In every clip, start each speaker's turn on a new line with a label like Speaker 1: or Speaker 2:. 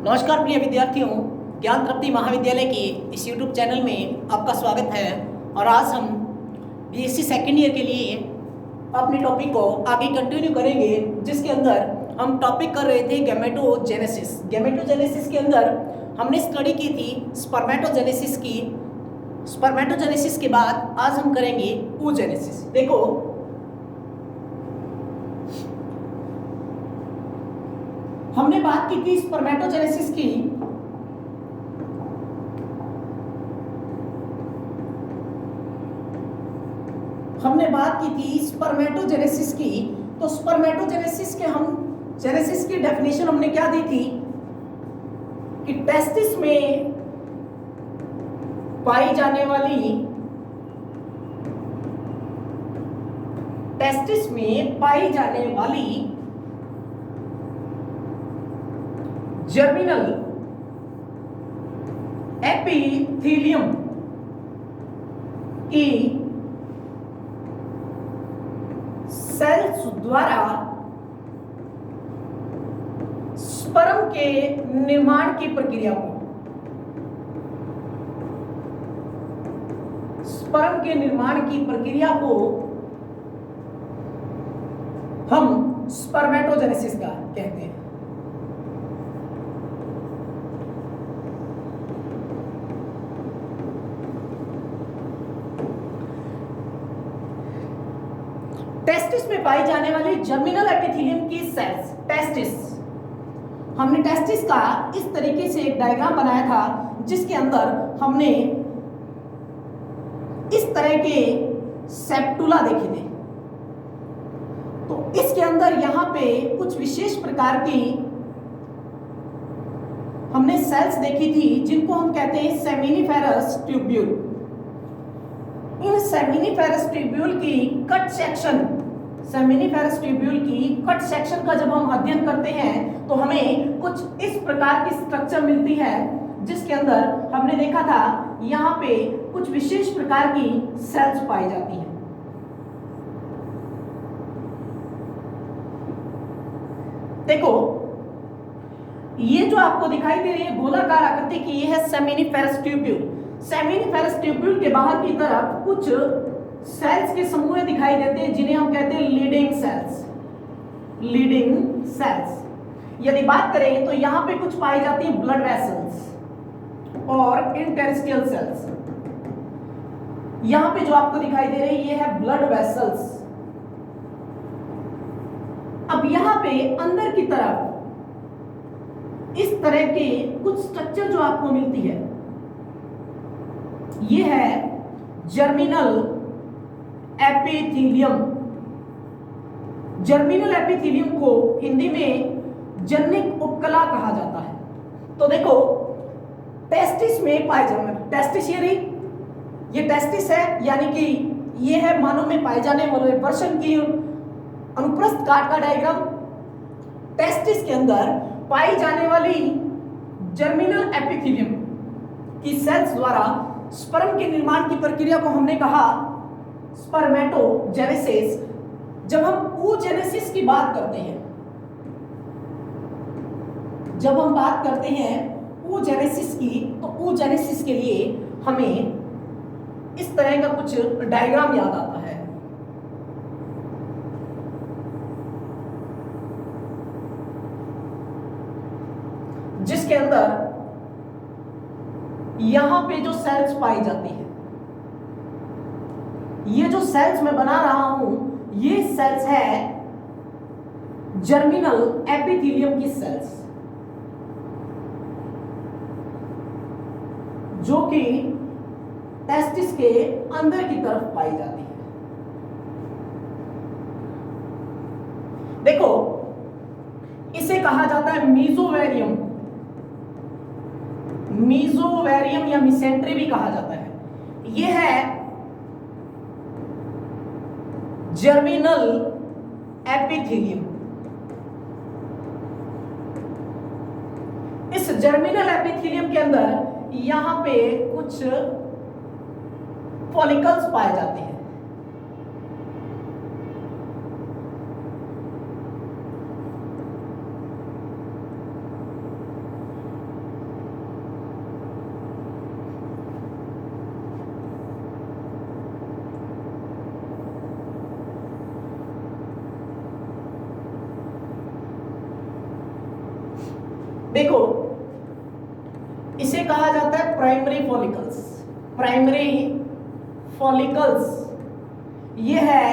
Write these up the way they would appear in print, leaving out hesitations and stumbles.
Speaker 1: नमस्कार प्रिय विद्यार्थियों, ज्ञान तृप्ति महाविद्यालय के इस YouTube चैनल में आपका स्वागत है। और आज हम बीएससी सेकेंड ईयर के लिए अपने टॉपिक को आगे कंटिन्यू करेंगे, जिसके अंदर हम टॉपिक कर रहे थे गैमेटोजेनेसिस। गैमेटोजेनेसिस के अंदर हमने स्टडी की थी स्पर्मेटोजेनेसिस की। स्पर्मेटोजेनेसिस के बाद आज हम करेंगे oogenesis। देखो, हमने बात की थी स्पर्मेटोजेनेसिस की। तो स्पर्मेटोजेनेसिस के हम जेनेसिस की डेफिनेशन हमने क्या दी थी कि टेस्टिस में पाई जाने वाली जर्मिनल एपिथेलियम की सेल्स द्वारा स्पर्म के निर्माण की प्रक्रिया को हम स्पर्मेटोजेनेसिस का कहते हैं। टेस्टिस में पाई जाने वाली जर्मिनल एपिथेलियम की सेल्स, हमने टेस्टिस का इस तरीके से एक डायग्राम बनाया था, जिसके अंदर हमने इस तरह के सेप्टुला देखे थे। तो इसके अंदर यहां पे कुछ विशेष प्रकार की हमने सेल्स देखी थी, जिनको हम कहते हैं सेमिनिफेरस ट्यूब्यूल। इन सेमिनिफेरस ट्यूब्यूल की कट सेक्शन का जब हम अध्ययन करते हैं तो हमें कुछ इस प्रकार की स्ट्रक्चर मिलती है, जिसके अंदर हमने देखा था यहां पे कुछ विशेष प्रकार की सेल्स पाई जाती हैं। देखो, ये जो आपको दिखाई दे रही है गोलाकार आकृति की, ये है सेमिनिफेरस ट्यूब्यूल। सेमिनिफेरस ट्यूब्यूल के बाहर की तरफ कुछ सेल्स के समूह दिखाई देते हैं, जिन्हें हम कहते हैं लीडिंग सेल्स। यदि बात करें तो यहां पे कुछ पाई जाती है ब्लड वेसल्स और इंटरस्टिशियल सेल्स। यहां पे जो आपको दिखाई दे रही है ये है ब्लड वेसल्स। अब यहां पे अंदर की तरफ इस तरह के कुछ स्ट्रक्चर जो आपको मिलती है, ये है जर्मिनल एपिथेलियम। जर्मिनल एपिथेलियम को हिंदी में जनिक उपकला कहा जाता है। तो देखो, टेस्टिस में पाए जाने ये टेस्टिस है, यानी कि ये है मानव में पाए जाने वाले वर्षण की अनुप्रस्थ काट का डायग्राम। टेस्टिस के अंदर पाई जाने वाली जर्मिनल एपिथेलियम की सेल्स द्वारा स्पर्म के निर्माण की प्रक्रिया को हमने कहा स्पर्मेटोजेनेसिस। जब हम oogenesis की बात करते हैं, oogenesis की, तो oogenesis के लिए हमें इस तरह का कुछ डायग्राम याद आता है। जिसके अंदर यहां पे जो सेल्स पाई जाती है, ये जो सेल्स मैं बना रहा हूं, ये सेल्स है जर्मिनल एपिथेलियम की सेल्स, जो कि टेस्टिस के अंदर की तरफ पाई जाती है। देखो, इसे कहा जाता है मीजोवेरियम या मिसेंट्री भी कहा जाता है। यह है जर्मिनल एपिथेलियम। इस जर्मिनल एपिथेलियम के अंदर यहां पे कुछ फॉलिकल्स पाए जाते हैं। देखो इसे कहा जाता है प्राइमरी फॉलिकल्स। प्राइमरी फॉलिकल्स ये है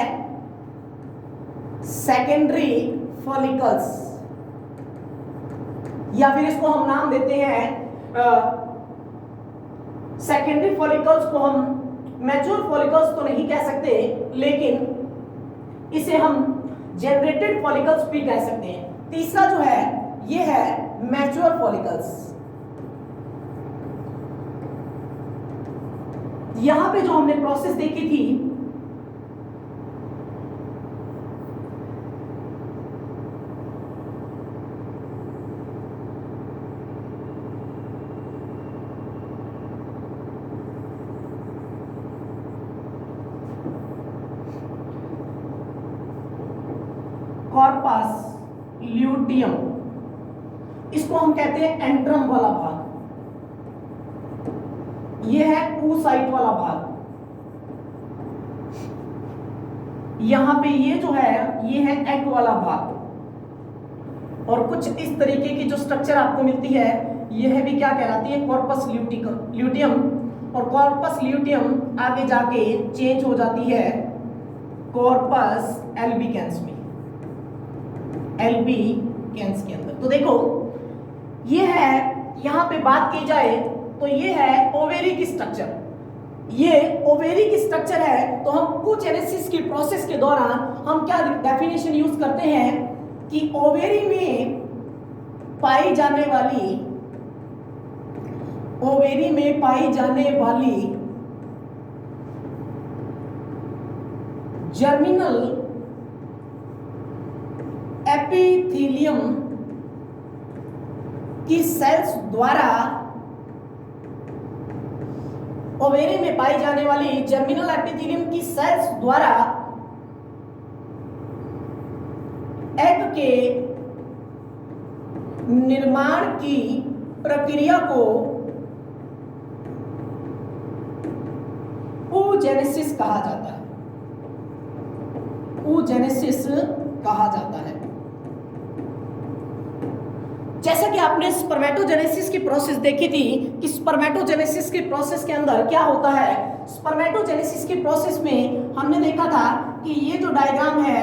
Speaker 1: सेकेंडरी फॉलिकल्स, या फिर इसको हम नाम देते हैं सेकेंडरी फॉलिकल्स को हम मैच्योर फॉलिकल्स तो नहीं कह सकते, लेकिन इसे हम जनरेटेड फॉलिकल्स भी कह सकते हैं। तीसरा जो है ये है मैच्योर फॉलिकल्स। यहां पे जो हमने प्रोसेस देखी थी कॉर्पस ल्यूटियम, इसको हम कहते हैं एंट्रम वाला भाग, ये है oocyte वाला भाग। यहां पे ये जो है ये है एग वाला भाग, और कुछ इस तरीके की जो स्ट्रक्चर आपको मिलती है यह भी क्या कहलाती है, कॉर्पस ल्यूटियम। और कॉर्पस ल्यूटियम आगे जाके चेंज हो जाती है कॉर्पस एल्बिकेंस में, एल्बिकेंस के अंदर। तो देखो ये है, यहां पे बात की जाए तो ये है ओवेरिक स्ट्रक्चर। ये ओवेरिक स्ट्रक्चर है, तो हम oogenesis की प्रोसेस के दौरान हम क्या डेफिनेशन यूज करते हैं कि ओवेरी में पाई जाने वाली जर्मिनल एपिथेलियम की सेल्स द्वारा, ओवेरी में पाई जाने वाली जर्मिनल एपिथेलियम की सेल्स द्वारा एग के निर्माण की प्रक्रिया को oogenesis कहा जाता है। oogenesis कहा जाता है। जैसा कि आपने स्पर्मेटोजेनेसिस की प्रोसेस देखी थी कि स्पर्मेटोजेनेसिस की प्रोसेस के अंदर क्या होता है। स्पर्मेटोजेनेसिस की प्रोसेस में हमने देखा था कि ये जो डायग्राम है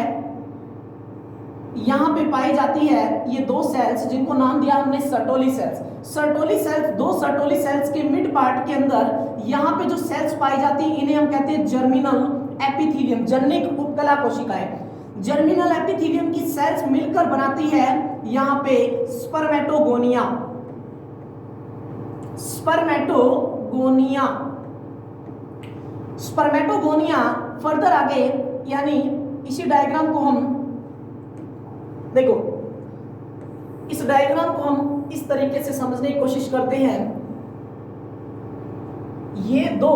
Speaker 1: यहां पे पाई जाती है ये दो सेल्स, जिनको नाम दिया हमने सर्टोली सेल्स। सर्टोली सेल्स, दो सर्टोली सेल्स के मिड पार्ट के अंदर यहां पे जो सेल्स पाई जाती है इन्हें हम कहते हैं जर्मिनल एपिथेलियम, जनिक उपकला कोशिकाएं। जर्मिनल एपिथेलियम की सेल्स मिलकर बनाती है यहां पे स्पर्मेटोगोनिया। स्पर्मेटोगोनिया फर्दर आगे, यानी इसी डायग्राम को हम देखो, इस डायग्राम को हम इस तरीके से समझने की कोशिश करते हैं। ये दो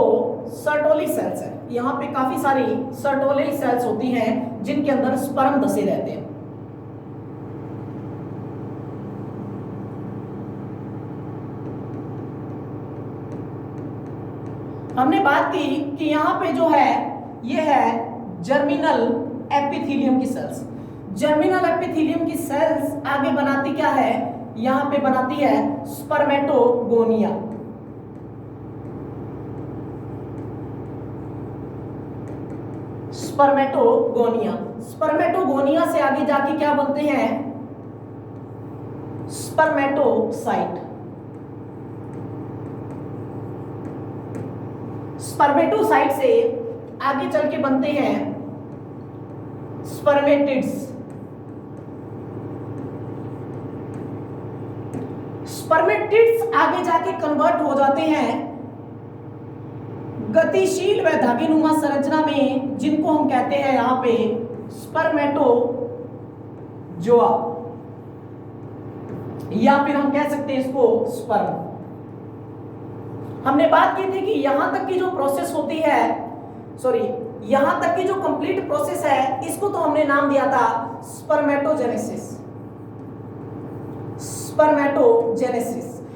Speaker 1: सर्टोली सेल्स है, यहां पे काफी सारी सर्टोली सेल्स होती हैं जिनके अंदर स्पर्म धसे रहते हैं। हमने बात की कि यहां पे जो है ये है जर्मिनल एपिथेलियम की सेल्स। जर्मिनल एपिथेलियम की सेल्स आगे बनाती क्या है, यहां पे बनाती है स्पर्मेटोगोनिया। स्पर्मेटोगोनिया से आगे जाके क्या बनते हैं, स्पर्मेटोसाइट। स्पर्मेटोसाइट से आगे चल के बनते हैं स्पर्मेटिड्स। स्पर्मेटिड्स आगे जाके कन्वर्ट हो जाते हैं गतिशील व धागेनुमा संरचना में, जिनको हम कहते हैं यहां पे स्पर्मेटोजोआ, या फिर हम कह सकते हैं इसको स्पर्म। हमने बात की थी कि यहां तक की जो प्रोसेस होती है, यहां तक की जो कंप्लीट प्रोसेस है, इसको तो हमने नाम दिया था स्पर्मेटोजेनेसिस।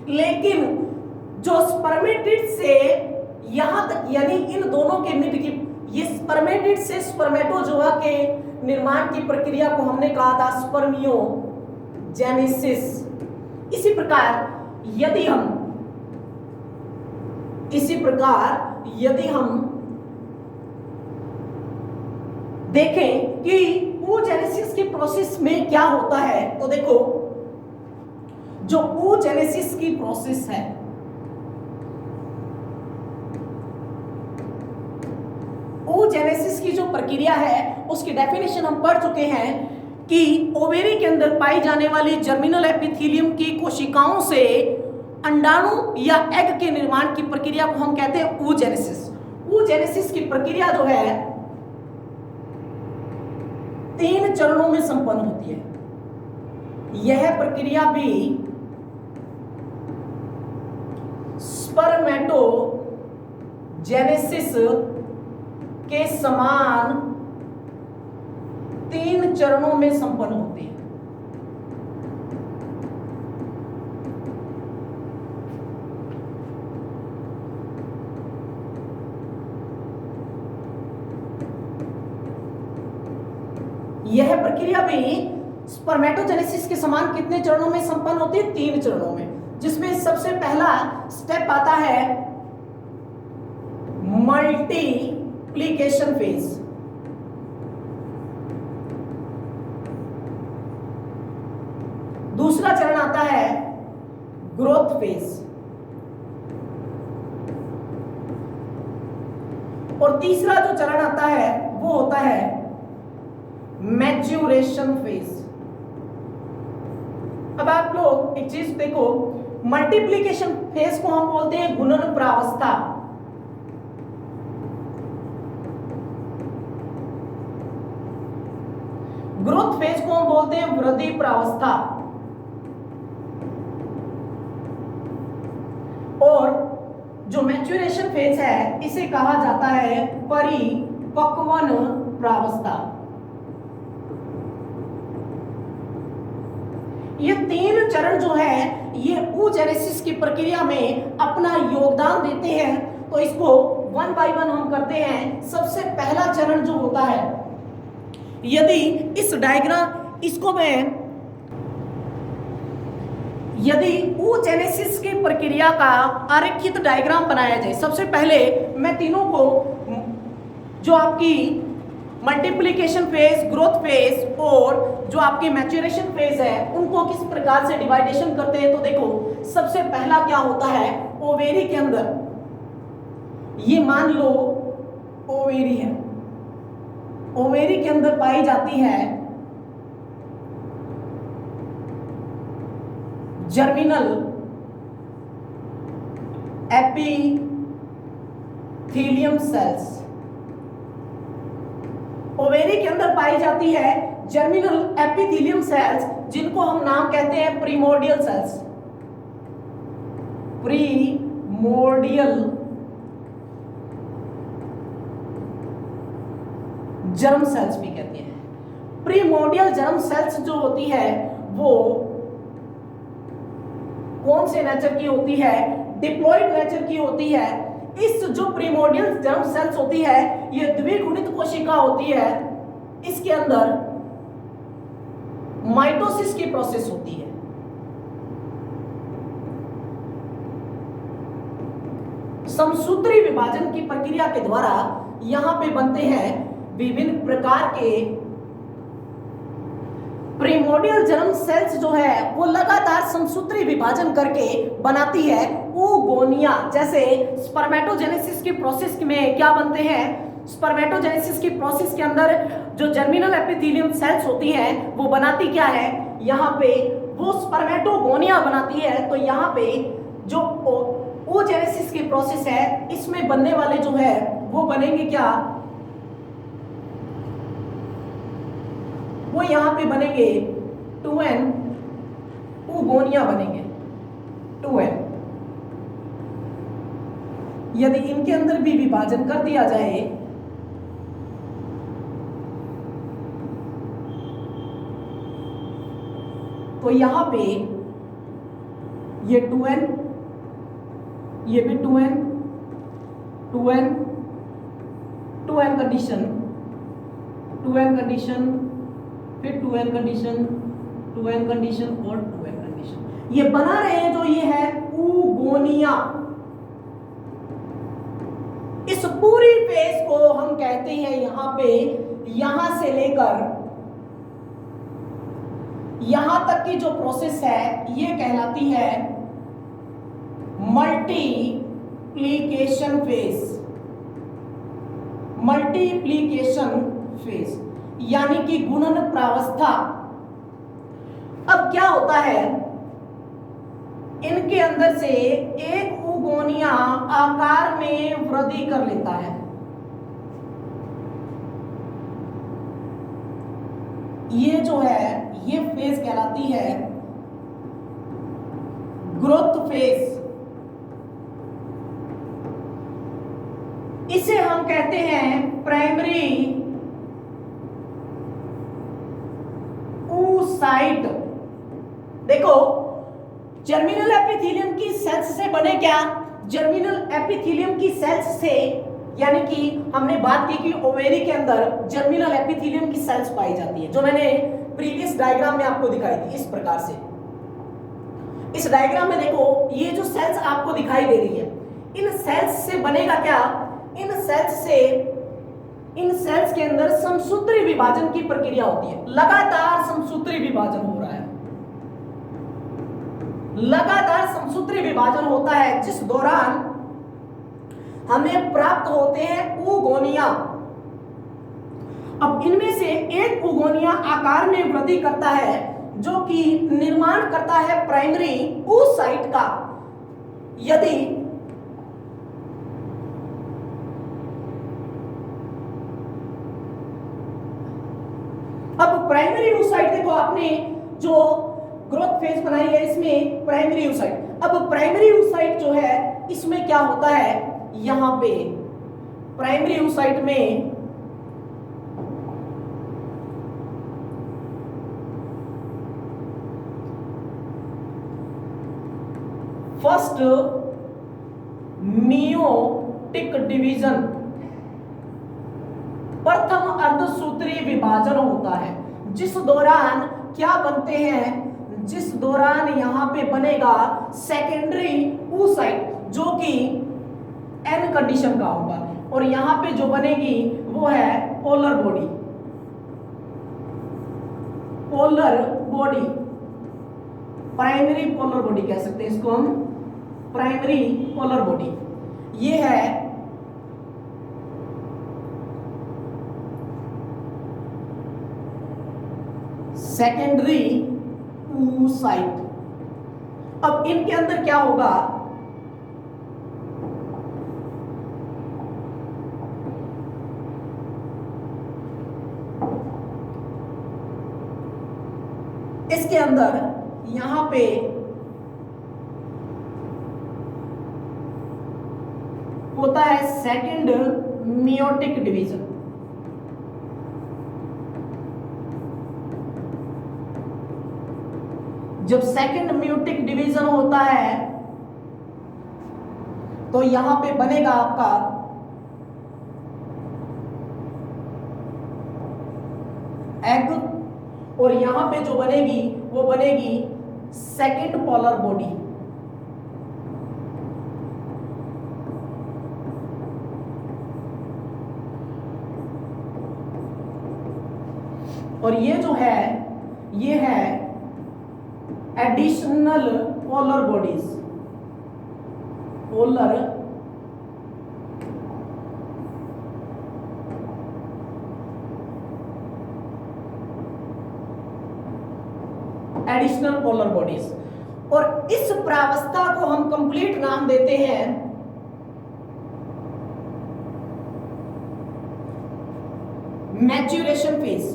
Speaker 1: लेकिन जो स्पर्मेटिड से यहां तक, यानी इन दोनों के मिड की, ये स्पर्मेटिड से स्पर्मेटोजोआ के निर्माण की प्रक्रिया को हमने कहा था स्पर्मियोजेनेसिस। इसी प्रकार यदि हम देखें कि oogenesis की प्रोसेस में क्या होता है, तो देखो जो oogenesis की प्रोसेस है, oogenesis की जो प्रक्रिया है उसकी डेफिनेशन हम पढ़ चुके हैं कि ओवेरी के अंदर पाई जाने वाली जर्मिनल एपिथेलियम की कोशिकाओं से अंडाणु या एग के निर्माण की प्रक्रिया को हम कहते हैं oogenesis। oogenesis की प्रक्रिया जो है 3 चरणों में संपन्न होती है। यह प्रक्रिया भी स्पर्मेटोजेनेसिस के समान 3 चरणों में संपन्न होती है। यह प्रक्रिया भी स्पर्मेटोजेनेसिस के समान कितने चरणों में संपन्न होती है? 3 चरणों में, जिसमें सबसे पहला स्टेप आता है मल्टीप्लिकेशन फेज। दूसरा चरण आता है ग्रोथ फेज और तीसरा जो चरण आता है वो होता है मैच्योरेशन फेज। अब आप लोग एक चीज देखो, मल्टीप्लिकेशन फेज को हम बोलते हैं गुणन प्रावस्था, ग्रोथ फेज को हम बोलते हैं वृद्धि प्रावस्था और जो मैच्योरेशन फेज है इसे कहा जाता है परिपक्वन प्रावस्था। ये 3 चरण जो है ये oogenesis की प्रक्रिया में अपना योगदान देते हैं। तो इसको 1 बाय 1 हम करते हैं। सबसे पहला चरण जो होता है, यदि इस डायग्राम इसको मैं यदि oogenesis की प्रक्रिया का आरेखित डायग्राम बनाया जाए, सबसे पहले मैं तीनों को जो आपकी मल्टीप्लिकेशन फेज, ग्रोथ फेज और जो आपकी मैच्योरेशन फेज है उनको किस प्रकार से डिवाइडेशन करते हैं। तो देखो सबसे पहला क्या होता है, ओवेरी के अंदर, ये मान लो ओवेरी है, ओवेरी के अंदर पाई जाती है जर्मिनल एपिथेलियम सेल्स। ओवेरी के अंदर पाई जाती है जर्मिनल एपिथेलियम सेल्स, जिनको हम नाम कहते हैं primordial cells. Primordial germ cells भी कहते हैं। प्रीमोर्डियल जर्म सेल्स जो होती है वो कौन से नेचर की होती है? डिप्लॉइड नेचर की होती है। इस जो प्रीमोर्डियल जर्म सेल्स होती है ये द्विगुणित कोशिका होती है। इसके अंदर माइटोसिस की प्रोसेस होती है। समसूत्री विभाजन की प्रक्रिया के द्वारा यहां पे बनते हैं विभिन्न प्रकार के प्रीमोर्डियल जर्म सेल्स जो है वो लगातार समसूत्री विभाजन करके बनाती है oogonia। जैसे स्पर्मेटोजेनेसिस की प्रोसेस में क्या बनते हैं, स्पर्मेटोजेनेसिस की प्रोसेस के अंदर जो जर्मिनल एपिथेलियम सेल्स होती हैं वो बनाती क्या है, यहाँ पे वो स्पर्मेटोगोनिया बनाती है। तो यहाँ पे जो oogenesis की प्रोसेस है इसमें बनने वाले जो है वो बनेंगे क्या, वो यहाँ पे बनेंगे 2n oogonia बनेंगे 2n। यदि इनके अंदर भी विभाजन कर दिया जाए तो यहां पे ये 2n, ये भी 2n, 2n, 2n condition, 2n condition, फिर 2n कंडीशन, 2n कंडीशन और 2n कंडीशन। ये बना रहे हैं जो ये है ऊगोनिया। इस पूरी फेज को हम कहते हैं यहां पे, यहां से लेकर यहां तक की जो प्रोसेस है ये कहलाती है मल्टीप्लीकेशन फेज। मल्टीप्लीकेशन फेज यानी कि गुणन प्रावस्था। अब क्या होता है, इनके अंदर से एक ऊगोनिया आकार में वृद्धि कर लेता है। ये जो है ये फेज कहलाती है ग्रोथ फेज। इसे हम कहते हैं प्राइमरी oocyte। देखो जर्मिनल एपिथेलियम की सेल्स से बने क्या, जर्मिनल एपिथेलियम की सेल्स से, यानी कि हमने बात की कि ओवेरी के अंदर जर्मिनल एपिथेलियम की सेल्स पाई जाती है, जो मैंने प्रीवियस डायग्राम में आपको दिखाई थी इस प्रकार से। इस डायग्राम में देखो ये जो सेल्स आपको दिखाई दे रही है, इन सेल्स से बनेगा क्या, इन सेल्स के अंदर समसूत्री विभाजन की प्रक्रिया होती है। लगातार समसूत्री विभाजन हो रहा है, लगातार समसूत्री विभाजन होता है, जिस दौरान हमें प्राप्त होते हैं ऊगोनिया। अब इनमें से एक ऊगोनिया आकार में वृद्धि करता है, जो कि निर्माण करता है प्राइमरी oocyte का। यदि अब प्राइमरी oocyte देखो, आपने जो ग्रोथ फेज बनाई है इसमें प्राइमरी oocyte। अब प्राइमरी oocyte जो है इसमें क्या होता है, यहां पे प्राइमरी oocyte में फर्स्ट मियोटिक डिवीजन, प्रथम अर्धसूत्री विभाजन होता है, जिस दौरान क्या बनते हैं, जिस दौरान यहां पे बनेगा सेकेंडरी oocyte जो कि एन कंडीशन का होगा, और यहां पे जो बनेगी वो है polar body. Polar body, primary polar body कह सकते हैं इसको हम, प्राइमरी पोलर बॉडी। ये है सेकेंडरी oocyte। अब इनके अंदर क्या होगा, इसके अंदर यहां पे होता है सेकंड मियोटिक डिवीजन। जब सेकंड मियोटिक डिवीजन होता है तो यहां पे बनेगा आपका एग, और यहां पे जो बनेगी वो बनेगी सेकंड पोलर बॉडी। और ये जो है ये है additional polar bodies. Polar additional polar bodies, और इस प्रावस्था को हम कंप्लीट नाम देते हैं मैच्योरेशन फेज।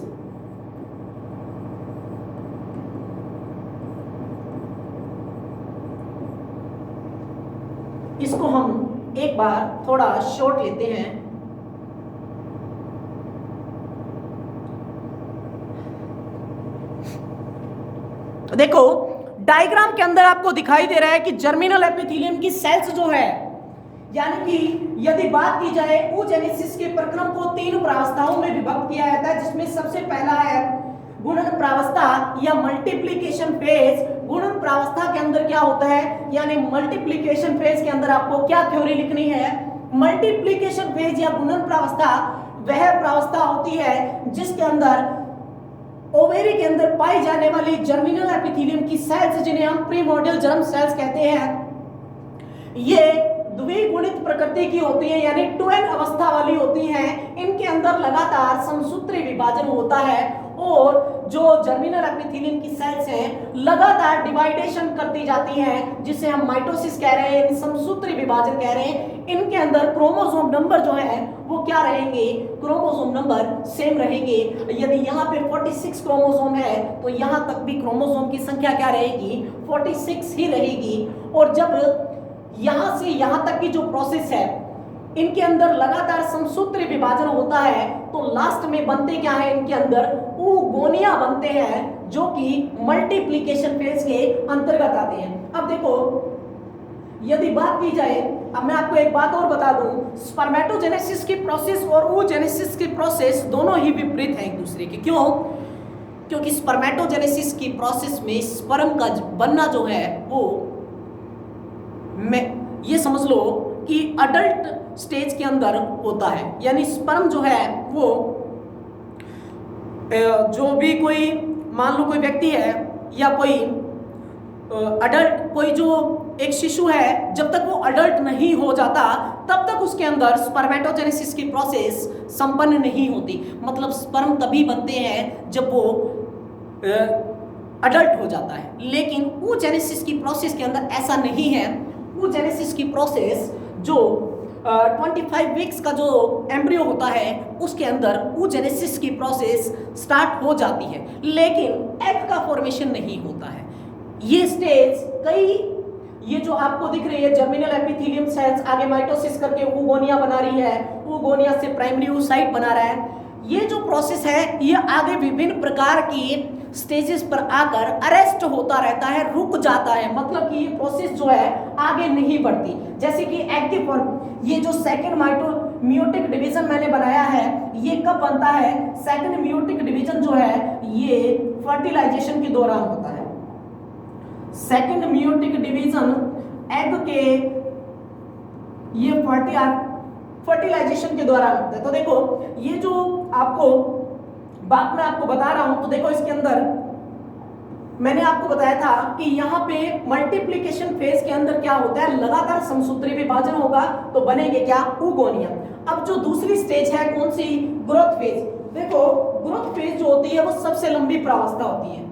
Speaker 1: इसको हम एक बार थोड़ा शॉर्ट लेते हैं। देखो डायग्राम के अंदर आपको दिखाई दे रहा है कि जर्मिनल एपिथेलियम की सेल्स जो है, यानी कि यदि बात की जाए oogenesis के प्रक्रम को 3 प्रावस्थाओं में विभक्त किया जाता है, जिसमें सबसे पहला है गुणन प्रावस्था या मल्टीप्लिकेशन फेज, गुणन प्रावस्था के अंदर क्या होता है, यानी मल्टीप्लिकेशन फेज के अंदर आपको क्या थ्योरी लिखनी है, मल्टीप्लिकेशन फेज या गुणन प्रावस्था वह प्रावस्था होती है जिसके अंदर ओवेरी के अंदर पाई जाने वाली जर्मिनल एपिथेलियम की सेल्स, जिन्हें हम प्रीमोर्डियल जर्म सेल्स कहते हैं, ये द्विगुणित प्रकृति की होती है, यानी ट्वेन अवस्था वाली होती हैं। इनके अंदर लगातार समसूत्री विभाजन होता है और जो जर्मिनल एपिथेलियम की सेल्स हैं लगातार डिवाइडेशन करती जाती हैं, जिसे हम माइटोसिस कह रहे हैं, समसूत्री विभाजन कह रहे हैं। इनके अंदर क्रोमोसोम नंबर जो है वो क्या रहेंगे, क्रोमोसोम नंबर सेम रहेंगे। यदि यहाँ पे 46 क्रोमोसोम है तो यहाँ तक भी क्रोमोसोम की संख्या क्या रहेगी, 46 ही रहेगी। और जब यहाँ से यहाँ तक की जो प्रोसेस है, इनके अंदर लगातार समसूत्री विभाजन होता है, तो लास्ट में बनते क्या है, इनके अंदर oogonia बनते हैं, जो कि मल्टीप्लिकेशन फेज के अंतर्गत आते हैं। अब देखो, यदि बात की जाए, अब मैं आपको एक बात और बता दूं, स्पर्मेटोजेनेसिस की प्रोसेस और oogenesis की प्रोसेस दोनों ही विपरीत हैं एक दूसरे के। क्यों? क्योंकि स्पर्मेटोजेनेसिस की प्रोसेस में स्पर्म का बनना जो है वो, मैं ये समझ लो कि अडल्ट स्टेज के अंदर होता है, यानी स्पर्म जो है वो जो भी कोई, मान लो कोई व्यक्ति है या कोई अडल्ट, कोई जो एक शिशु है, जब तक वो अडल्ट नहीं हो जाता तब तक उसके अंदर स्पर्मेटोजेनेसिस की प्रोसेस संपन्न नहीं होती। मतलब स्पर्म तभी बनते हैं जब वो अडल्ट हो जाता है। लेकिन oogenesis की प्रोसेस के अंदर ऐसा नहीं है। oogenesis की प्रोसेस जो 25 वीक्स का जो एम्ब्रियो होता है उसके अंदर oogenesis की प्रोसेस स्टार्ट हो जाती है, लेकिन एग का फॉर्मेशन नहीं होता है। ये स्टेज कई, ये जो आपको दिख रही है जर्मिनल एपिथेलियम सेल्स आगे माइटोसिस करके oogonia बना रही है, oogonia से प्राइमरी oocyte बना रहा है, ये जो प्रोसेस है ये आगे विभिन्न प्रकार की स्टेजेस पर आकर अरेस्ट होता रहता है, रुक जाता है। मतलब कि ये प्रोसेस जो है आगे नहीं बढ़ती। जैसे कि एग के फॉर्म, ये जो सेकंड मियोटिक डिवीजन मैंने बनाया है, ये कब बनता है, सेकंड मियोटिक डिवीजन जो है ये फर्टिलाइजेशन के दौरान होता है। सेकंड मियोटिक डिवीजन एग के ये फर्टिलाइजेशन के दौरान होता है। तो देखो, ये जो आपको बात मैं आपको बता रहा हूं, तो देखो इसके अंदर मैंने आपको बताया था कि यहाँ पे मल्टीप्लिकेशन फेज के अंदर क्या होता है, लगातार समसूत्री विभाजन होगा तो बनेंगे क्या, oogonia। अब जो दूसरी स्टेज है कौन सी, ग्रोथ फेज। देखो, ग्रोथ फेज जो होती है वो सबसे लंबी प्रावस्था होती है।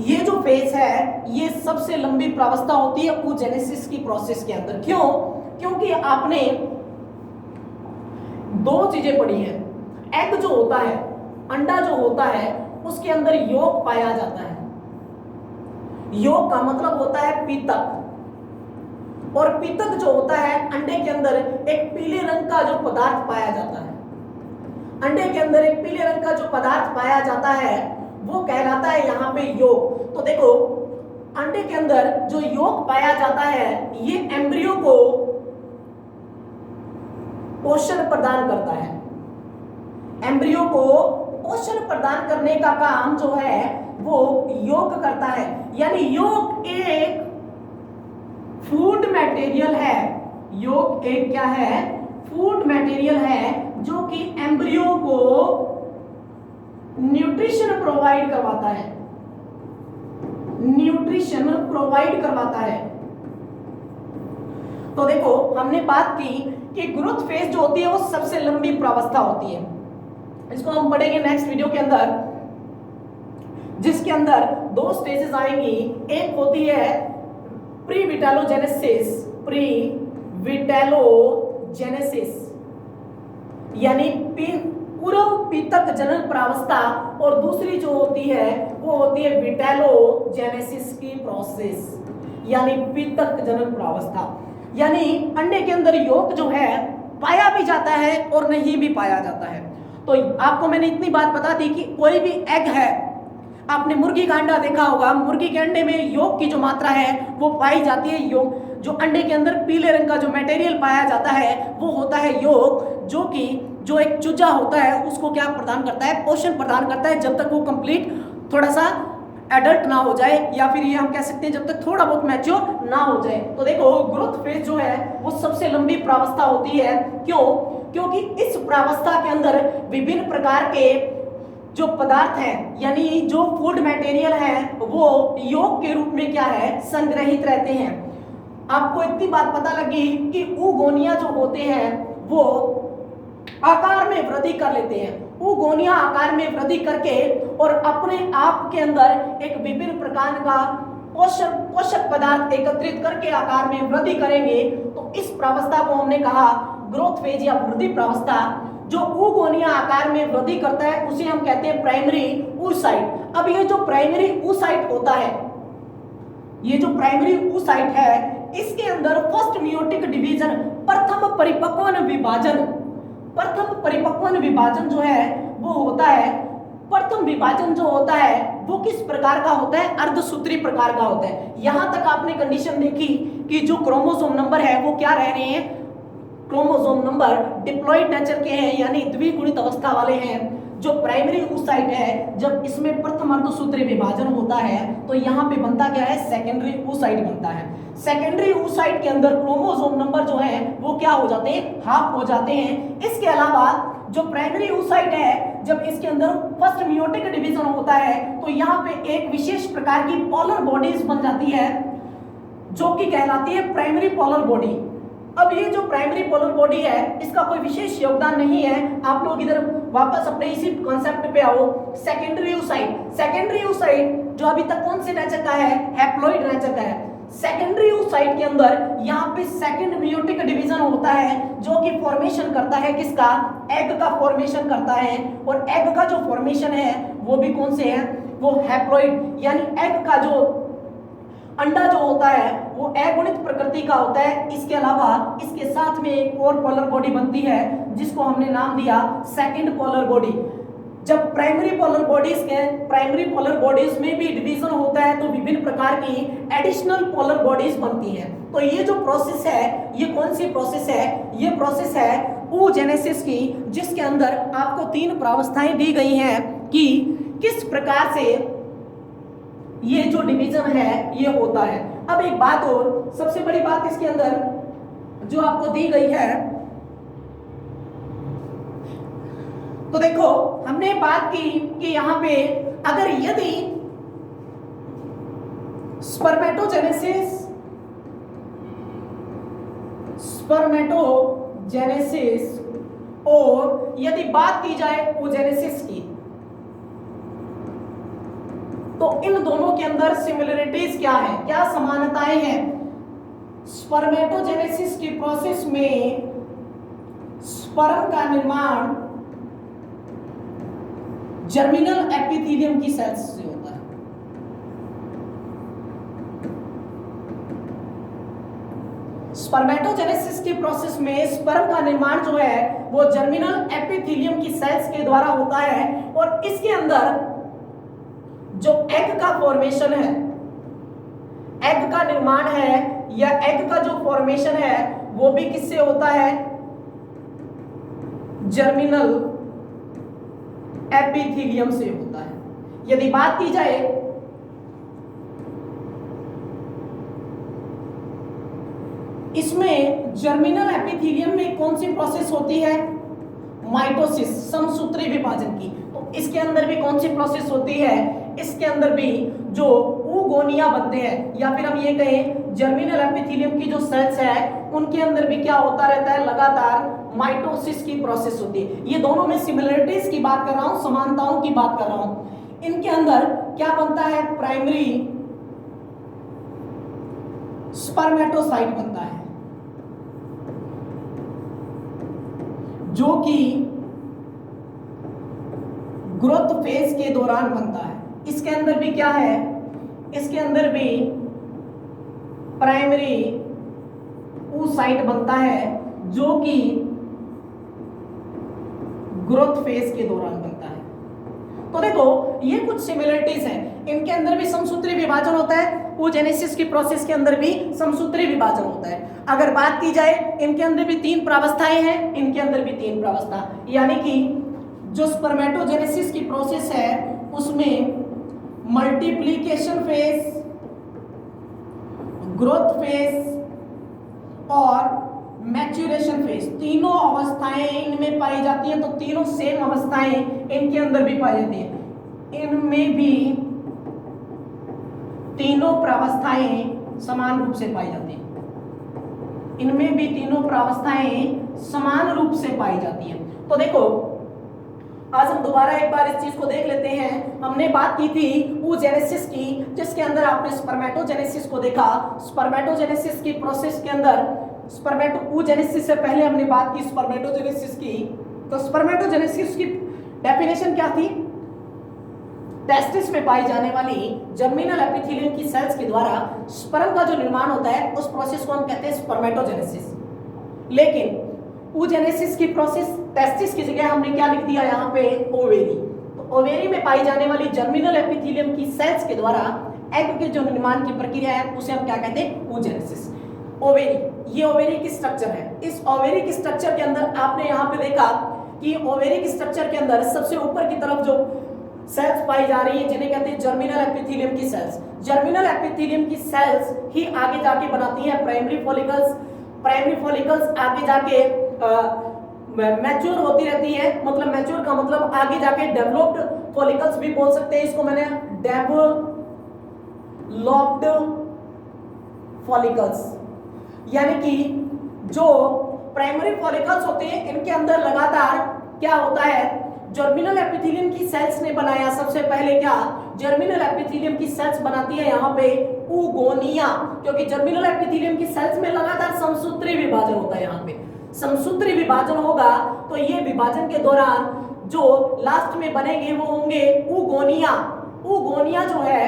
Speaker 1: ये जो फेज है ये सबसे लंबी प्रावस्था होती है oogenesis की प्रोसेस के अंदर। क्यों? क्योंकि आपने दो चीजें पढ़ी हैं। एग जो होता है, अंडा जो होता है, उसके अंदर यॉक पाया जाता है। यॉक का मतलब होता है पीतक, और पीतक जो होता है अंडे के अंदर एक पीले रंग का जो पदार्थ पाया जाता है। अंडे के अंदर एक पीले रंग का जो पदार्थ पाया जाता है वो कहलाता है यहाँ पे यॉक। तो देखो, अंडे के अंदर जो यॉक पाया जाता है ये एम्ब्रियो को पोषण प्रदान करता है। एम्ब्रियो को पोषण प्रदान करने का काम जो है वो यॉक करता है। यानी यॉक एक फूड मटेरियल है। यॉक एक क्या है, फूड मटेरियल है जो कि एम्ब्रियो को न्यूट्रिशन प्रोवाइड करवाता है। न्यूट्रिशन प्रोवाइड करवाता है। तो देखो, हमने बात की कि ग्रोथ फेज जो होती है वो सबसे लंबी प्रावस्था होती है। इसको हम पढ़ेंगे नेक्स्ट वीडियो के अंदर, जिसके अंदर दो स्टेजेस आएंगी। एक होती है प्रीविटालोजेनेसिस, यानी पूर्व पीतक जनन प्रावस्था, और दूसरी जो होती है वो होती है विटेलोजेनेसिस की प्रोसेस, यानी पीतक जनन प्रावस्था। यानी अंडे के अंदर यॉक जो है पाया भी जाता है और नहीं भी पाया जाता है। तो आपको मैंने इतनी बात बता दी कि कोई भी एग है, आपने मुर्गी का अंडा देखा होगा, मुर्गी के अंडे में यॉक की जो मात्रा है वो पाई जाती है। यॉक जो अंडे के अंदर पीले रंग का जो मटेरियल पाया जाता है वो होता है यॉक, जो कि जो एक चूजा होता है उसको क्या प्रदान करता है, पोषण प्रदान करता है जब तक वो कंप्लीट थोड़ा सा एडल्ट ना हो जाए, या फिर ये हम कह सकते हैं जब तक थोड़ा बहुत मैच्योर ना हो जाए। तो देखो ग्रोथ फेज जो है वो सबसे लंबी प्रावस्था होती है। क्यों? क्योंकि इस प्रावस्था के अंदर विभिन्न प्रकार के जो पदार्थ हैं, यानी जो फूड मटेरियल है, वो योग के रूप में क्या है, संग्रहित रहते हैं। आपको इतनी बात पता लगी कि oogonia जो होते हैं वो आकार में वृद्धि कर लेते हैं। oogonia आकार में वृद्धि करके और अपने आप के अंदर एक विभिन्न प्रकार का पोषक पदार्थ एकत्रित करके आकार में वृद्धि करेंगे। तो इस प्रावस्था को हमने कहा ग्रोथ फेज या वृद्धि प्रावस्था। जो oogonia आकार में वृद्धि करता है उसे हम कहते हैं प्राइमरी oocyte। अब ये जो प्राइमरी oocyte होता है, ये जो प्राइमरी oocyte है, इसके अंदर फर्स्ट मियोटिक डिवीजन, प्रथम परिपक्वन विभाजन जो है वो होता है। प्रथम विभाजन जो होता है वो किस प्रकार का होता है, अर्धसूत्री प्रकार का होता है। यहां तक आपने कंडीशन देखी कि जो क्रोमोसोम नंबर है वो क्या रह रहे हैं, क्रोमोसोम नंबर डिप्लॉइड नेचर के हैं, यानी द्विगुणित अवस्था वाले हैं। जो प्राइमरी oocyte है, जब इसमें प्रथम अर्धसूत्री विभाजन होता है तो यहाँ पे बनता क्या है, सेकेंडरी oocyte बनता है। सेकेंडरी oocyte के अंदर क्रोमोसोम नंबर जो है वो क्या हो जाते हैं, हाफ हो जाते हैं। इसके अलावा जो प्राइमरी oocyte है, जब इसके अंदर फर्स्ट मियोटिक डिवीजन होता है तो यहाँ पे एक विशेष प्रकार की पोलर बॉडीज बन जाती है जो कि कहलाती है प्राइमरी पोलर बॉडी। अब ये जो प्राइमरी पोलर बॉडी है इसका कोई विशेष योगदान नहीं है। आप लोग इधर वापस अपने इसी कॉन्सेप्ट पे आओ। सेकेंडरी oocyte जो अभी तक कौन से नेचर का है, हैप्लॉइड नेचर का है। सेकेंडरी oocyte के अंदर यहाँ पे सेकेंड मियोटिक डिवीजन होता है जो कि फॉर्मेशन करता है किसका, एग का फॉर्मेशन करता है। और एग का जो फॉर्मेशन है वो भी कौन से है, वो हैप्लॉइड, यानी एग का जो अंडा जो होता है वो अगुणित प्रकृति का होता है। इसके अलावा इसके साथ में एक और पोलर बॉडी बनती है जिसको हमने नाम दिया सेकंड पोलर बॉडी। जब प्राइमरी पोलर बॉडीज में भी डिवीजन होता है तो विभिन्न प्रकार की एडिशनल पोलर बॉडीज बनती हैं। तो ये जो प्रोसेस है, ये कौन सी प्रोसेस है, ये प्रोसेस है oogenesis की, जिसके अंदर आपको 3 प्रावस्थाएं दी गई हैं कि किस प्रकार से ये जो डिवीजन है ये होता है। अब एक बात और, सबसे बड़ी बात इसके अंदर जो आपको दी गई है, तो देखो हमने बात की कि यहां पे अगर यदि स्पर्मेटोजेनेसिस और यदि बात की जाए oogenesis की, तो इन दोनों के अंदर सिमिलरिटीज क्या है, क्या समानताएं हैं। स्पर्मेटोजेनेसिस की प्रोसेस में स्पर्म का निर्माण जर्मिनल एपिथेलियम की सेल्स से होता है। स्पर्मेटोजेनेसिस की प्रोसेस में स्पर्म का निर्माण जो है वो जर्मिनल एपिथेलियम की सेल्स के द्वारा होता है। और इसके अंदर जो एग का फॉर्मेशन है, एग का निर्माण है या एग का जो फॉर्मेशन है वो भी किससे होता है, जर्मिनल एपिथेलियम से होता है। यदि बात की जाए इसमें जर्मिनल एपिथेलियम में कौन सी प्रोसेस होती है, माइटोसिस, समसूत्री विभाजन की। तो इसके अंदर भी कौन सी प्रोसेस होती है, इसके अंदर भी जो oogonia बनते हैं, या फिर हम ये कहें जर्मिनल एपिथेलियम की जो सेल्स है उनके अंदर भी क्या होता रहता है, लगातार माइटोसिस की प्रोसेस होती है। ये दोनों में सिमिलरिटीज की बात कर रहा हूं, समानताओं की बात कर रहा हूं। इनके अंदर क्या बनता है, प्राइमरी स्पर्मेटोसाइट बनता है जो कि ग्रोथ फेज के दौरान बनता है। इसके अंदर भी क्या है, इसके अंदर भी प्राइमरी oocyte बनता है जो कि ग्रोथ फेज के दौरान बनता है। तो देखो ये कुछ सिमिलरिटीज हैं। इनके अंदर भी समसूत्री विभाजन होता है, oogenesis की प्रोसेस के अंदर भी समसूत्री विभाजन होता है। अगर बात की जाए इनके अंदर भी 3 प्रावस्थाएं हैं, इनके अंदर भी 3 प्रावस्था, यानी कि जो स्पर्मेटोजेनेसिस की प्रोसेस है उसमें मल्टीप्लीकेशन फेज, ग्रोथ फेज और मैच्योरेशन फेज, तीनों अवस्थाएं इनमें पाई जाती हैं। तो तीनों सेम अवस्थाएं इनके अंदर भी पाई जाती हैं। इनमें भी तीनों प्रावस्थाएं समान रूप से पाई जाती हैं। इनमें भी तीनों प्रावस्थाएं समान रूप से पाई जाती हैं। तो देखो आज हम दोबारा एक बार इस चीज को देख लेते हैं। हमने बात की थी oogenesis की, जिसके अंदर आपने स्पर्मेटोजेनेसिस को देखा। स्पर्मेटोजेनेसिस की प्रोसेस के अंदर oogenesis से पहले हमने बात की स्पर्मेटोजेनेसिस की। तो स्पर्मेटोजेनेसिस की डेफिनेशन क्या थी? टेस्टिस में पाई जाने वाली जर्मिनल एपिथेलियम की सेल्स के द्वारा स्पर्म का जो निर्माण होता है उस प्रोसेस को हम कहते हैं स्पर्मेटोजेनेसिस। लेकिन oogenesis की प्रोसेस, टेस्टिस की जगह हमने क्या लिख दिया यहाँ पे? ओवेरी। तो ओवेरी में पाई जाने वाली जर्मिनल एपिथेलियम की सेल्स के द्वारा एग के जो निर्माण की प्रक्रिया है उसे हम क्या कहते हैं? oogenesis। ओवेरी, ये ओवेरी की स्ट्रक्चर है। इस ओवेरी की स्ट्रक्चर के अंदर आपने यहाँ पे देखा कि ओवेरी की स्ट्रक्चर के अंदर सबसे ऊपर की तरफ जो सेल्स पाई जा रही है जिन्हें कहते हैं जर्मिनल एपिथेलियम की सेल्स। जर्मिनल एपिथेलियम की सेल्स ही आगे जाके बनाती है प्राइमरी फॉलिकल्स। प्राइमरी फॉलिकल्स आगे जाके मैच्योर होती रहती है। मतलब मैच्योर का मतलब आगे जाके डेवलप्ड फॉलिकल्स भी बोल सकते हैं इसको। मैंने डेवलप्ड फॉलिकल्स, यानी कि जो प्राइमरी फॉलिकल्स होते हैं इनके अंदर लगातार क्या होता है? जर्मिनल एपिथेलियम की सेल्स ने बनाया सबसे पहले क्या? जर्मिनल एपिथेलियम की सेल्स बनाती है यहाँ पे oogonia, क्योंकि जर्मिनल एपिथेलियम की सेल्स में लगातार समसूत्री विभाजन होता है। यहाँ पे समसूत्री विभाजन होगा तो ये विभाजन के दौरान जो लास्ट में बनेंगे वो होंगे oogonia। oogonia जो है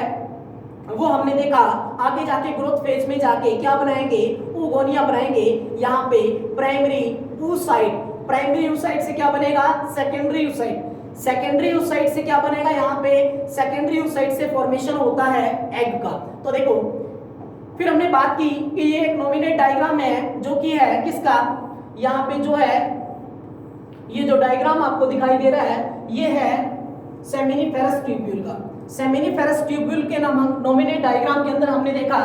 Speaker 1: वो हमने देखा आगे जाके ग्रोथ फेज में जाके क्या बनाएंगे? oogonia बनाएंगे। यहाँ पे प्राइमरी oocyte, प्राइमरी oocyte से क्या बनेगा? Secondary oocyte। सेकेंडरी oocyte से क्या बनेगा? यहाँ पे सेकेंडरी oocyte से फॉर्मेशन होता है एग का। तो देखो फिर हमने बात की कि ये एक नॉमिनेट डायग्राम है जो कि है किसका? यहाँ पे जो है ये जो डायग्राम आपको दिखाई दे रहा है ये है सेमिनिफेरस ट्यूब्यूल का। सेमिनिफेरस ट्यूब्यूल के नॉमिनेट डायग्राम के अंदर हमने देखा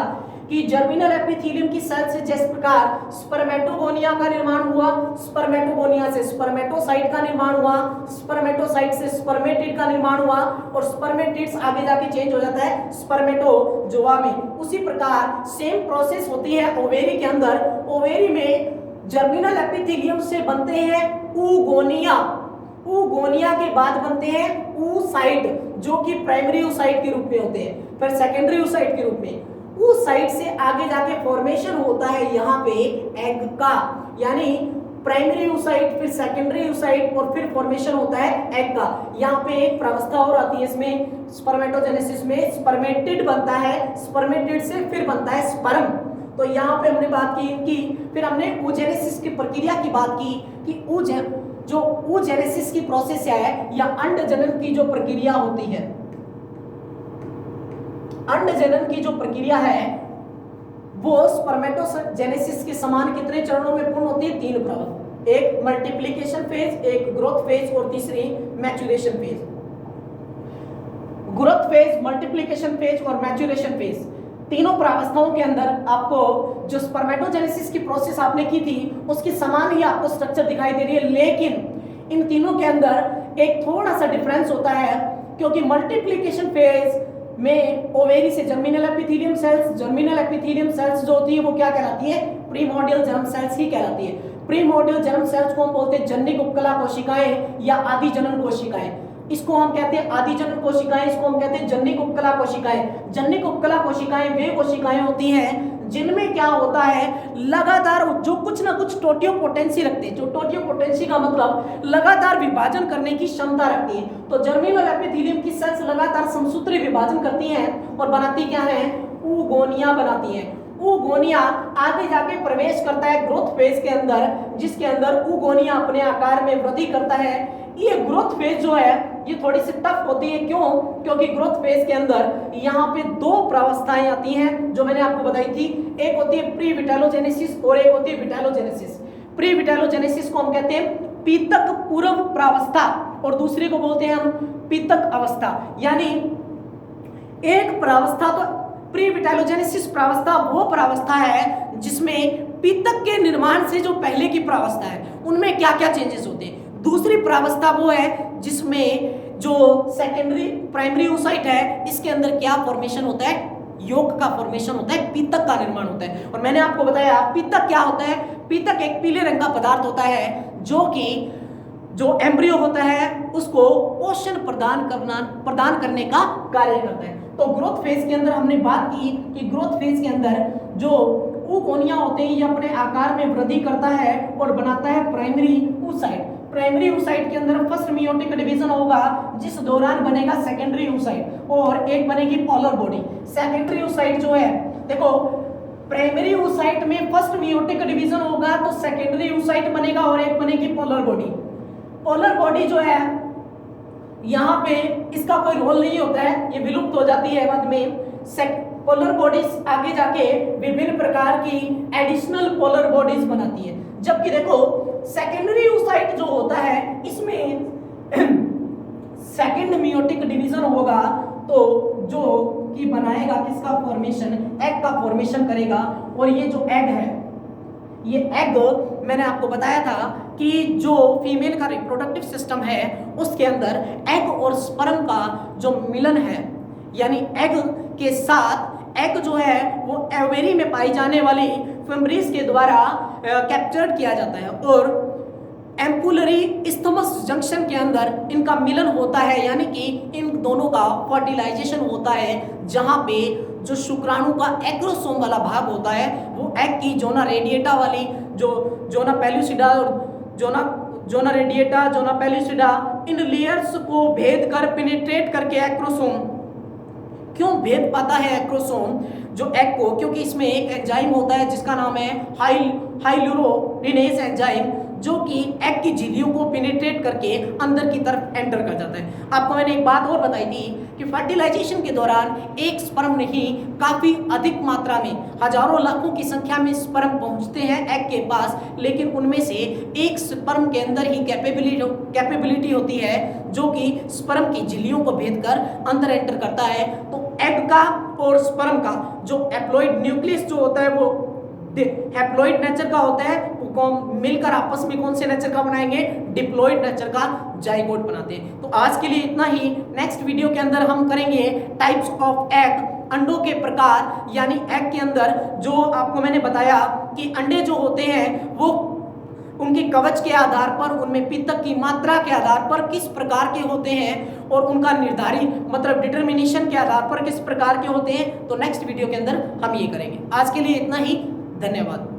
Speaker 1: कि जर्मिनल एपिथेलियम की सेल से जिस प्रकार स्पर्मेटोगोनिया का निर्माण हुआ, स्पर्मेटोगोनिया से स्पर्मेटोसाइट का निर्माण हुआ, स्पर्मेटोसाइट से स्पर्मेटिड का निर्माण हुआ और स्पर्मेटिड्स आगे जाके चेंज हो जाता है स्पर्मेटोजोआ में, उसी प्रकार सेम प्रोसेस होती है ओवेरी के अंदर। ओवेरी में जर्मिनल एपिथेलियम से बनते हैं oogonia। oogonia के बाद बनते हैं oocyte जो कि प्राइमरी oocyte के रूप में होते हैं, फिर सेकेंडरी oocyte के रूप में। oocyte से आगे जाके फॉर्मेशन होता है यहाँ पे एग का, यानी प्राइमरी oocyte फिर सेकेंडरी oocyte और फिर फॉर्मेशन होता है एग का। यहाँ पे एक प्रावस्था और आती है इसमें स्पर्मेटोजेनेसिस में, स्पर्मेटिड बनता है, स्पर्मेटिड से फिर बनता है स्पर्म। तो यहाँ पे हमने बात की इनकी। फिर हमने oogenesis की प्रक्रिया की बात की कि जो oogenesis की प्रोसेस है या अंड जनन की जो प्रक्रिया होती है, अंड जनन की जो प्रक्रिया है वो स्पर्मेटोजेनेसिस के समान कितने चरणों में पूर्ण होती है? 3 प्रकार, एक मल्टीप्लिकेशन फेज, एक ग्रोथ फेज और तीसरी maturation phase. Growth phase, multiplication phase और मैच्योरेशन फेज, तीनों प्रावस्थाओं के अंदर आपको जो स्पर्मेटोजेनेसिस की प्रोसेस आपने की थी उसकी समान ही आपको स्ट्रक्चर दिखाई दे रही है, लेकिन इन तीनों के अंदर एक थोड़ा सा डिफरेंस होता है, क्योंकि मल्टीप्लिकेशन फेज में ओवेरी से germinal epithelium cells, germinal epithelium cells जो होती है वो क्या कहलाती है? प्रीमोर्डियल जर्म सेल्स ही कहलाती है। प्रीमोर्डियल जर्म सेल्स को हम बोलते हैं जनिक उपकला कोशिकाएं या आदि जनन कोशिकाएं। इसको हम कहते हैं आदि जनन कोशिकाएं, इसको हम कहते हैं जनिक उपकला कोशिकाएं। जनिक उपकला कोशिकाएं वे कोशिकाएं होती हैं जिनमें क्या होता है, लगातार जो कुछ ना कुछ टोटियोपोटेंसी रखते हैं। जो टोटियोपोटेंसी का मतलब लगातार विभाजन करने की क्षमता रखती है। तो जर्मिनल एपिथेलियम की सेल्स लगातार समसूत्री विभाजन करती हैं और बनाती क्या है? oogonia बनाती हैं। oogonia आगे जाके प्रवेश करता है ग्रोथ फेज के अंदर, जिसके अंदर oogonia अपने आकार में वृद्धि करता है। ये ग्रोथ फेज जो है ये थोड़ी सी टफ होती है, क्यों? क्योंकि ग्रोथ फेज के अंदर यहाँ पे 2 प्रावस्थाएं आती हैं जो मैंने आपको बताई थी। एक होती है प्री विटालोजेनेसिस और एक होती है विटालोजेनेसिस। प्री विटालोजेनेसिस को हम कहते हैं पीतक पूर्व प्रावस्था और दूसरी को बोलते हैं हम पीतक अवस्था। यानी एक प्रावस्था तो प्री-विटाइलोजेनेसिस प्रावस्था वो प्रावस्था है जिसमें पीतक के निर्माण से जो पहले की प्रावस्था है उनमें क्या क्या चेंजेस होते हैं। दूसरी प्रावस्था वो है जिसमें जो सेकेंडरी प्राइमरी oocyte है इसके अंदर क्या फॉर्मेशन होता है, योग का फॉर्मेशन होता है, पीतक का निर्माण होता है। और मैंने आपको बताया पीतक क्या होता है। पीतक एक पीले रंग का पदार्थ होता है जो कि जो एम्ब्रियो होता है उसको पोषण प्रदान करने का कार्य करता है। तो ग्रोथ फेज के अंदर हमने बात की कि ग्रोथ फेज के अंदर जो oogonia होते हैं ये अपने आकार में वृद्धि करता है और बनाता है प्राइमरी oocyte। प्राइमरी oocyte के अंदर फर्स्ट मियोटिक डिवीजन होगा जिस दौरान बनेगा सेकेंडरी oocyte और एक बनेगी पोलर बॉडी। सेकेंडरी oocyte जो है देखो प्राइमरी oocyte में फर्स्ट मियोटिक डिवीजन होगा तो सेकेंडरी oocyte बनेगा और एक बनेगी पोलर बॉडी। पोलर बॉडी जो है यहाँ पे इसका कोई रोल नहीं होता है, ये विलुप्त हो जाती है बाद में। पोलर बॉडीज आगे जाके विभिन्न प्रकार की एडिशनल पोलर बॉडीज बनाती है। जबकि देखो सेकेंडरी oocyte जो होता है इसमें सेकेंड मियोटिक डिवीजन होगा तो जो कि बनाएगा किसका फॉर्मेशन, एग का फॉर्मेशन करेगा। और ये जो एग है ये एग मैंने आपको बताया था कि जो फीमेल का रिप्रोडक्टिव सिस्टम है उसके अंदर एग और स्पर्म का जो मिलन है यानी एग के साथ एग जो है वो ओवेरी में पाई जाने वाली फिम्ब्रीज के द्वारा कैप्चर्ड किया जाता है और एम्पुलरी इस्थमस जंक्शन के अंदर इनका मिलन होता है यानी कि इन दोनों का फर्टिलाइजेशन होता है जहां पे जो शुक्राणु का एक्रोसोम वाला भाग होता है वो एग की जोना रेडिएटा वाली जो जोना पेल्यूसिडा और जोना रेडिएटा जोना पेल्यूसिडा इन लेयर्स को भेद कर पेनिट्रेट करके एक्रोसोम क्यों भेद पाता है एक्रोसोम जो एग को, क्योंकि इसमें एक एंजाइम होता है जिसका नाम है हाइल्यूरोडिनेज एंजाइम जो कि एग की झिल्लियों को पेनिट्रेट करके अंदर की तरफ एंटर कर जाता है। आपको मैंने एक बात और बताई थी कि फर्टिलाइजेशन के दौरान एक स्पर्म नहीं काफी अधिक मात्रा में हजारों लाखों की संख्या में स्पर्म पहुंचते हैं एग के पास, लेकिन उनमें से एक स्पर्म के अंदर ही कैपेबिलिटी होती है जो कि स्पर्म की झिल्लियों को भेद कर अंदर एंटर करता है। तो एग का और स्पर्म का जो हैप्लॉइड न्यूक्लियस जो होता है वो हैप्लॉइड नेचर का होता है, वो मिलकर आपस में कौन से नेचर का बनाएंगे, डिप्लॉइड नेचर का जाइगोट बनाते हैं। तो आज के लिए इतना ही। नेक्स्ट वीडियो के अंदर हम करेंगे टाइप्स ऑफ एग, अंडों के प्रकार, यानी एग के अंदर जो आपको मैंने बताया कि अंडे जो होते हैं वो उनके कवच के आधार पर उनमें पीतक की मात्रा के आधार पर किस प्रकार के होते हैं और उनका निर्धारित मतलब डिटर्मिनेशन के आधार पर किस प्रकार के होते हैं। तो नेक्स्ट वीडियो के अंदर हम ये करेंगे। आज के लिए इतना ही, धन्यवाद।